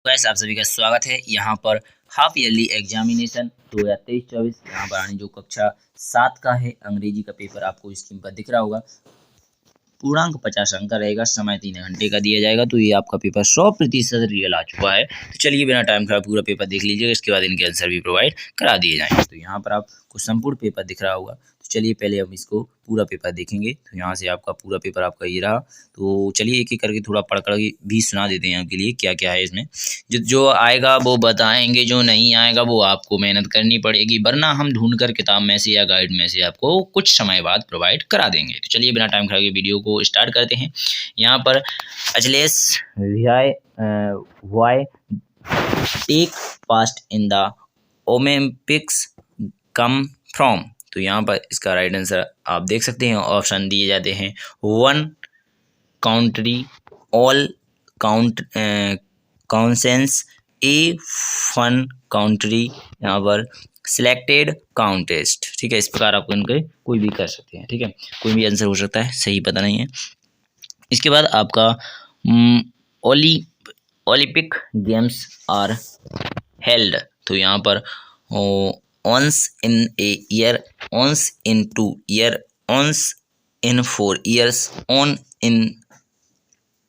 Guys आप सभी का स्वागत है यहाँ पर हाफ ईयरली एग्जामिनेशन 2023-24। यहाँ पर आने जो कक्षा 7 का है अंग्रेजी का पेपर आपको स्क्रीन पर दिख रहा होगा। पूर्णांक 50 अंक का रहेगा, समय 3 घंटे का दिया जाएगा। तो ये आपका पेपर 100% रियल आ चुका है। तो चलिए बिना टाइम खराब पूरा पेपर देख लीजिएगा, इसके बाद इनके आंसर भी प्रोवाइड करा दिए जाएंगे। तो यहाँ पर आपको संपूर्ण पेपर दिख रहा होगा। तो चलिए पहले हम इसको पूरा पेपर देखेंगे। तो यहाँ से आपका पूरा पेपर आपका ये रहा। तो चलिए एक एक करके थोड़ा पढ़ कर भी सुना देते हैं आपके लिए क्या क्या है इसमें। जो आएगा वो बताएंगे, जो नहीं आएगा वो आपको मेहनत करनी पड़ेगी, वरना हम ढूंढ कर किताब में से या गाइड में से आपको कुछ समय बाद प्रोवाइड करा देंगे। तो चलिए बिना टाइम खराब वीडियो को स्टार्ट करते हैं। यहाँ पर athletes why take past in the Olympics come from. तो यहाँ पर इसका राइट आंसर आप देख सकते हैं, ऑप्शन दिए जाते हैं। 1 काउंट्री, ऑल काउंट काउंसेंस, ए फन काउंट्री, यहाँ पर सिलेक्टेड काउंटेस्ट। ठीक है, इस प्रकार आपको इनके कोई भी कर सकते हैं। ठीक है, कोई भी आंसर हो सकता है, सही पता नहीं है। इसके बाद आपका ओलंपिक गेम्स आर हेल्ड। तो यहाँ पर once in a year, once in 2 year, once in 4 years, on in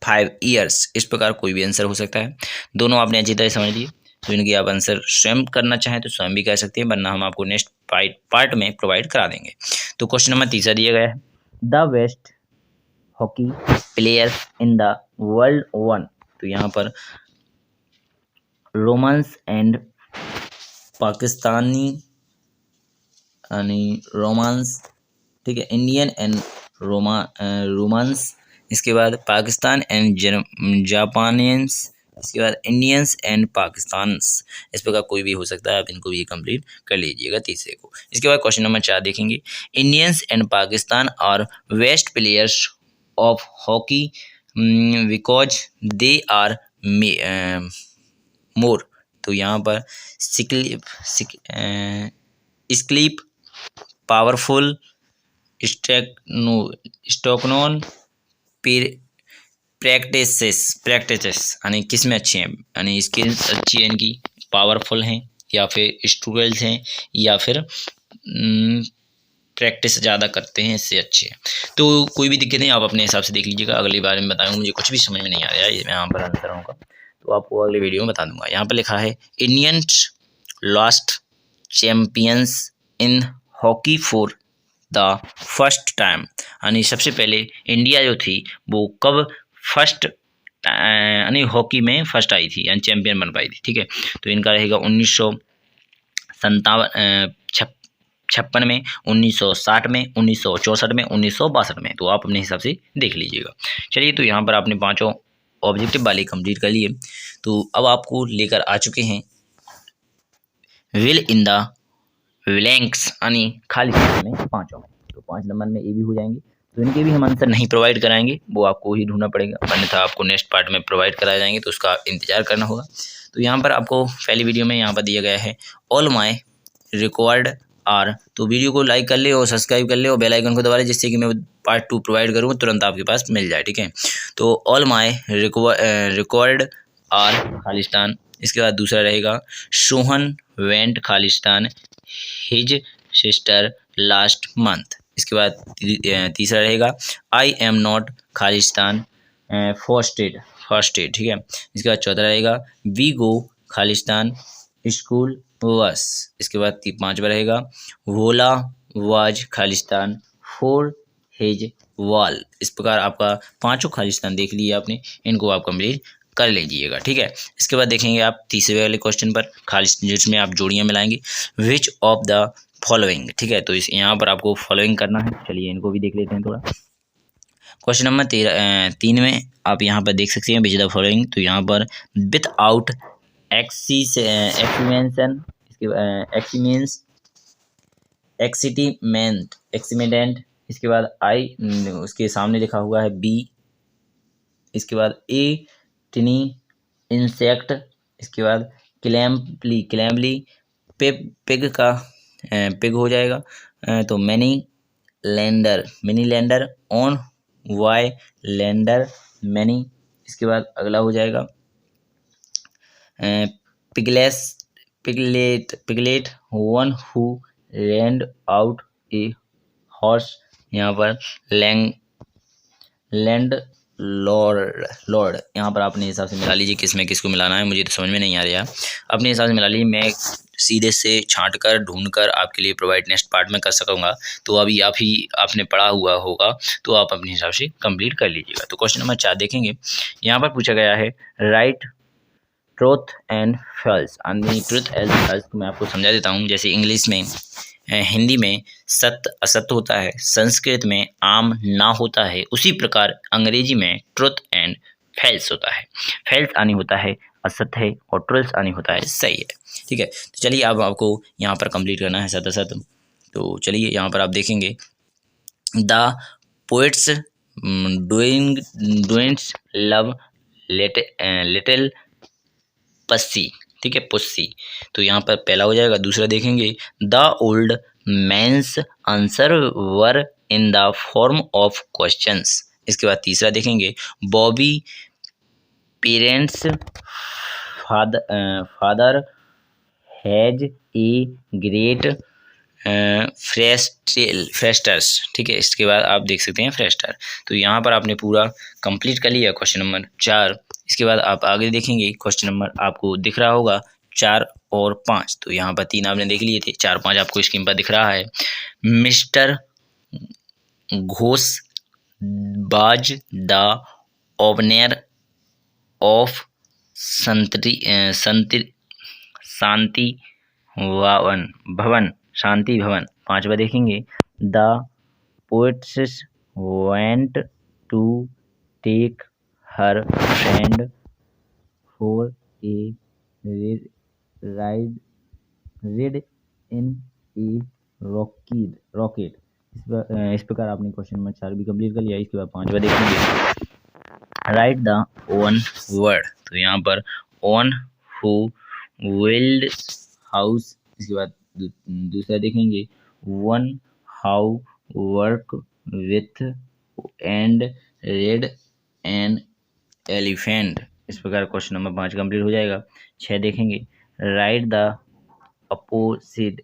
5 years। इस प्रकार कोई भी आंसर हो सकता है। दोनों आपने अच्छी तरह समझ लिए। तो इनकी आप आंसर स्वयं करना चाहें तो स्वयं भी कर सकते हैं, वरना हम आपको नेक्स्ट पार्ट में प्रोवाइड करा देंगे। तो क्वेश्चन नंबर 3 दिया गया है, the best hockey player in the world one. तो यहाँ पर रोमांस एंड पाकिस्तानी यानी रोमांस, ठीक है, इंडियन एंड रोमांस। इसके बाद पाकिस्तान एंड जापानियंस। इसके बाद इंडियंस एंड पाकिस्तान्स। इस प्रकार कोई भी हो सकता है, आप इनको भी कंप्लीट कर लीजिएगा तीसरे को। इसके बाद क्वेश्चन नंबर 4 देखेंगे, Indians and Pakistan are best players of hockey because they are more. तो यहाँ पर स्लीप पावरफुल, स्टोकनोन, प्रैक्टिसेस यानी किस में अच्छे हैं, यानी स्किल्स अच्छी है इनकी, पावरफुल हैं, या फिर स्टूडेंट्स हैं, या फिर प्रैक्टिस ज़्यादा करते हैं, इससे अच्छे हैं। तो कोई भी दिक्कत नहीं, आप अपने हिसाब से देख लीजिएगा। अगली बार में बताऊँगा, मुझे कुछ भी समझ में नहीं आ रहा है यहाँ पर आंसर होगा, तो आपको अगले वीडियो में बता दूंगा। यहाँ पर लिखा है, Indians last champions in hockey for the first time. यानी सबसे पहले इंडिया जो थी वो कब फर्स्ट यानी हॉकी में फर्स्ट आई थी, यानी चैंपियन बन पाई थी। ठीक है, तो इनका रहेगा 1957 में, 1960 में, 1964 में, 1962 में। तो आप अपने हिसाब से देख लीजिएगा। चलिए, तो यहाँ पर आपने पाँचों ऑब्जेक्टिव वाले कंप्लीट कर लिए। तो अब आपको लेकर आ चुके हैं विल इन द ब्लैंक्स यानी खाली स्थान में पाँचों में। तो 5 नंबर में ये भी हो जाएंगे। तो इनके भी हम आंसर नहीं प्रोवाइड कराएंगे, वो आपको ही ढूंढना पड़ेगा, अन्यथा आपको नेक्स्ट पार्ट में प्रोवाइड कराए जाएंगे, तो उसका इंतजार करना होगा। तो यहाँ पर आपको पहली वीडियो में यहाँ पर दिया गया है, ऑल माई रिकॉर्ड आर। तो वीडियो को लाइक कर ले और सब्सक्राइब कर ले और बेल आइकन को दबा ले, जिससे कि मैं पार्ट 2 प्रोवाइड करूँ तुरंत आपके पास मिल जाए। ठीक है, तो all my record are Khalistan. इसके बाद दूसरा रहेगा, Sohan went Khalistan his sister last month. इसके बाद तीसरा रहेगा, I am not Khalistan first aid. ठीक है, इसके बाद चौथा रहेगा, we go Khalistan school bus. इसके बाद पांचवा रहेगा, वोला was Khalistan for his wall. इस प्रकार आपका पांचों खालिस्तान देख लिए आपने, इनको आप कंप्लीट कर लीजिएगा। ठीक है, इसके बाद देखेंगे आप तीसरे वाले क्वेश्चन पर, खालिस्तान जिसमें आप जोड़ियां मिलाएंगे, विच ऑफ द फॉलोइंग। ठीक है, तो इस यहाँ पर आपको फॉलोइंग करना है। चलिए इनको भी देख लेते हैं थोड़ा। क्वेश्चन नंबर 3 में आप यहाँ पर देख सकते हैं, विच द फॉलोइंग। तो यहाँ पर विथ आउट एक्सीमेंशन, एक्सीमेंट। इसके बाद आई, उसके सामने लिखा हुआ है बी। इसके बाद ए टिनी इंसेक्ट। इसके बाद क्लैम्बली पिग का पिग हो जाएगा। तो mini lander on why lander mini. इसके बाद अगला हो जाएगा piglets piglet one who ran out a horse, यहाँ पर लैंड लॉर्ड यहाँ पर अपने हिसाब से मिला लीजिए, किसमें किसको मिलाना है, मुझे तो समझ में नहीं आ रहा। अपने हिसाब से मिला लीजिए, मैं सीधे से छांट कर ढूंढ कर आपके लिए प्रोवाइड नेक्स्ट पार्ट में कर सकूंगा। तो अभी आपने पढ़ा हुआ होगा, तो आप अपने हिसाब से कंप्लीट कर लीजिएगा। तो क्वेश्चन नंबर 4 देखेंगे, यहाँ पर पूछा गया है right truth and false. Truth and false मैं आपको समझा देता हूँ। जैसे इंग्लिश में, हिंदी में सत्य असत्य होता है, संस्कृत में आम ना होता है, उसी प्रकार अंग्रेजी में ट्रुथ एंड फैल्स होता है। फैल्स आनी होता है असत्य है और ट्रुथ आनी होता है सही है। ठीक है, तो चलिए अब आपको यहाँ पर कंप्लीट करना है सत्य असत्य। तो चलिए यहाँ पर आप देखेंगे, the poets doings love little pussy. ठीक है, पुस्सी। तो यहाँ पर पहला हो जाएगा। दूसरा देखेंगे, the old man's answer were in the form of questions. इसके बाद तीसरा देखेंगे, Bobby parents father has a great foresters. ठीक है, इसके बाद आप देख सकते हैं फ्रेस्टर। तो यहाँ पर आपने पूरा कंप्लीट कर लिया क्वेश्चन नंबर 4। इसके बाद आप आगे देखेंगे, क्वेश्चन नंबर आपको दिख रहा होगा 4 और 5। तो यहाँ पर 3 आपने देख लिए थे, 4 5 आपको स्क्रीन पर दिख रहा है। Mister Ghosh was the ओवनेर of शांति भवन। 5वां देखेंगे, the poets went to take her friend for a ride in a rocket. इस प्रकार आपने क्वेश्चन नंबर 4 भी कंप्लीट कर लिया। इसके बाद 5वां देखेंगे, राइट द वन वर्ड। तो यहाँ पर ऑन हु विल्ड हाउस। इसके बाद दूसरा देखेंगे, one how work with and red and elephant. इस प्रकार क्वेश्चन नंबर 5 कंप्लीट हो जाएगा। 6 देखेंगे, right the opposite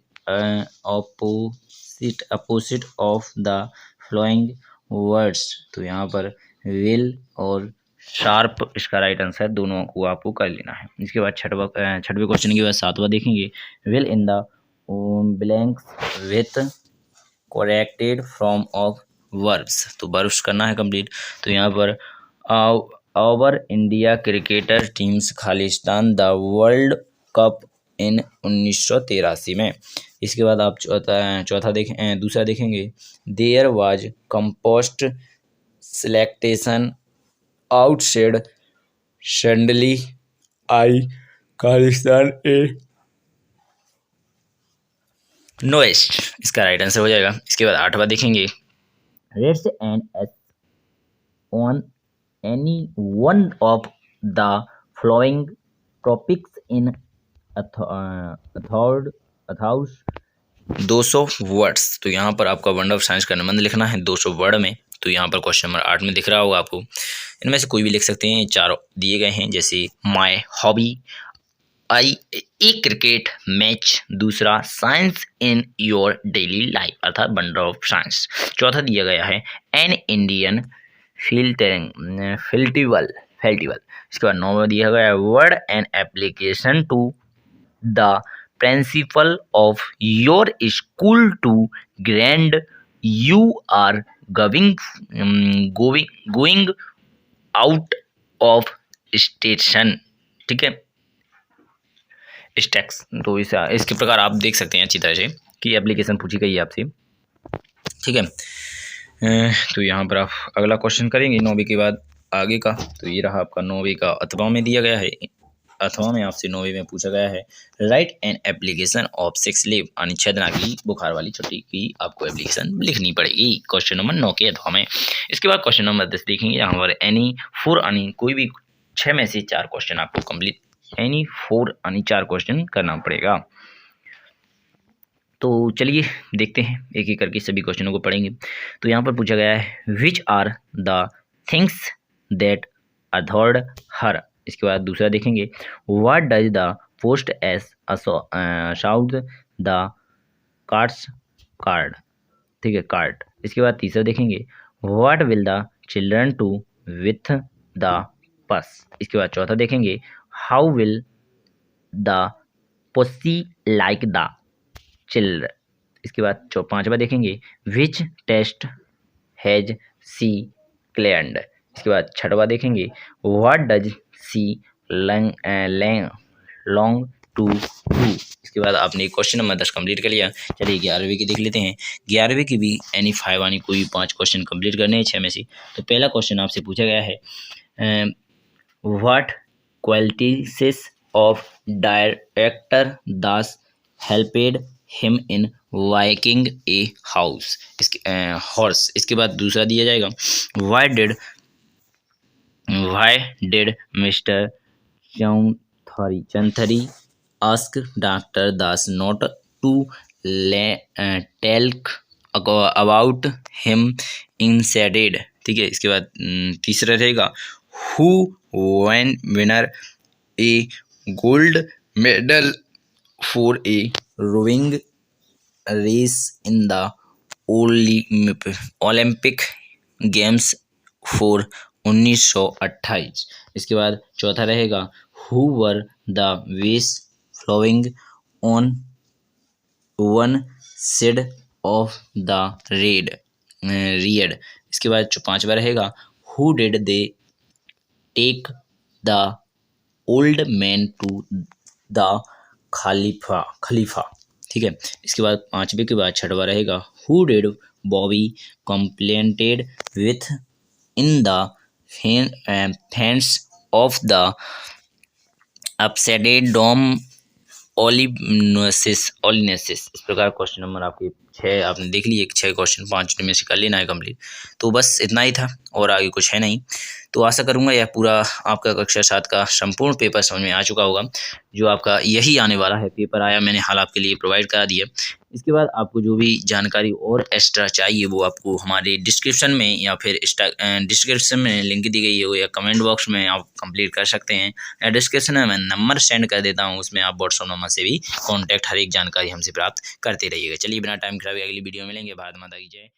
of the flowing words. तो यहाँ पर विल और शार्प इसका राइट आंसर, दोनों को आपको कर लेना है। इसके बाद छठवें क्वेश्चन के बाद 7वां देखेंगे, will in the blanks with corrected form of verbs. तो वर्ब्स करना है कंप्लीट। तो यहाँ पर आवर इंडिया क्रिकेटर टीम्स खालिस्तान द वर्ल्ड कप इन 1983 में। इसके बाद आप दूसरा देखेंगे, there was compost selection outside suddenly I खालिस्तान ए नोएस्ट। इसका राइट आंसर हो जाएगा। इसके बाद 8वां देखेंगे, writes and essay on any one of the flowing topics in 200 words. तो यहाँ पर आपका वंडर ऑफ साइंस का निबंध लिखना है 200 वर्ड में। तो यहाँ पर क्वेश्चन नंबर 8 में दिख रहा होगा आपको, इनमें से कोई भी लिख सकते हैं। 4 दिए गए हैं, जैसे my hobby, I a cricket match, दूसरा science in your daily life अर्थात वंडर ऑफ साइंस। चौथा दिया गया है एन इंडियन फेस्टिवल। इसके बाद 9वां दिया गया है word and application to the principal of your school to grant you are going out of station. ठीक है, स्टैक्स। तो इसके प्रकार आप देख सकते हैं अच्छी तरह से कि एप्लीकेशन पूछी गई है आपसे। ठीक है, तो यहाँ पर आप अगला क्वेश्चन करेंगे 9वीं के बाद आगे का। तो ये रहा आपका 9वीं का अथवा में दिया गया है। अथवा में आपसे 9वीं में पूछा गया है, right an application of 6 leave यानी 6 दिन की बुखार वाली छुट्टी की आपको एप्लीकेशन लिखनी पड़ेगी क्वेश्चन नंबर 9 के अथवा में। इसके बाद क्वेश्चन नंबर 10 देखेंगे, यहाँ पर एनी 4 यानी कोई भी 6 में से 4 क्वेश्चन आपको कंप्लीट एनी 4 यानी 4 क्वेश्चन करना पड़ेगा। तो चलिए देखते हैं, एक एक करके सभी क्वेश्चनों को पढ़ेंगे। तो यहाँ पर पूछा गया है, which are the things that authored her. इसके बाद दूसरा देखेंगे, what does the post S shout the cards card, ठीक है, कार्ड। इसके बाद तीसरा देखेंगे, what will the children to with the bus. इसके बाद चौथा देखेंगे, how will the pussy like the children. इसके बाद पांचवा देखेंगे, which test has she cleared. इसके बाद छठवा देखेंगे, what does she long to do. इसके बाद आपने क्वेश्चन नंबर 10 कंप्लीट कर लिया। चलिए 11वीं की देख लेते हैं। 11वीं की भी एनी 5 आनी कोई 5 क्वेश्चन कंप्लीट करने हैं 6 में से। तो पहला क्वेश्चन आपसे पूछा गया है, what qualities of director Das helped him in viking a house, इसके हॉर्स। इसके बाद दूसरा दिया जाएगा, why did mister Chaudhary ask doctor Das not to talk about him instead, ठीक है। इसके बाद तीसरा रहेगा, who won winner a gold medal for a rowing race in the Olympic games for 1928। इसके बाद चौथा रहेगा, who were the ways flowing on one side of the red. इसके बाद पांचवा रहेगा, who did they take the old man to the Khalifa, ठीक है। इसके बाद पांचवे के बाद छठवा रहेगा, हु डिड Bobby complained with in the fence of the upside dome ओलिनेसिस। इस प्रकार क्वेश्चन नंबर आपके 6 आपने देख लिए, 6 क्वेश्चन 5 में से कर लेना है कंप्लीट। तो बस इतना ही था और आगे कुछ है नहीं। तो आशा करूंगा यह पूरा आपका कक्षा 7 का संपूर्ण पेपर समझ में आ चुका होगा। जो आपका यही आने वाला है पेपर आया, मैंने हाल आपके लिए प्रोवाइड करा दिया। इसके बाद आपको जो भी जानकारी और एक्स्ट्रा चाहिए वो आपको हमारे डिस्क्रिप्शन में या फिर डिस्क्रिप्शन में लिंक दी गई है या कमेंट बॉक्स में आप कंप्लीट कर सकते हैं, या डिस्क्रिप्शन में मैं नंबर सेंड कर देता हूँ, उसमें आप व्हाट्सएप नंबर से भी कॉन्टैक्ट हर एक जानकारी हमसे प्राप्त करते रहिएगा। चलिए बिना टाइम खराबे अगली वीडियो में मिलेंगे। भारत माता की जय।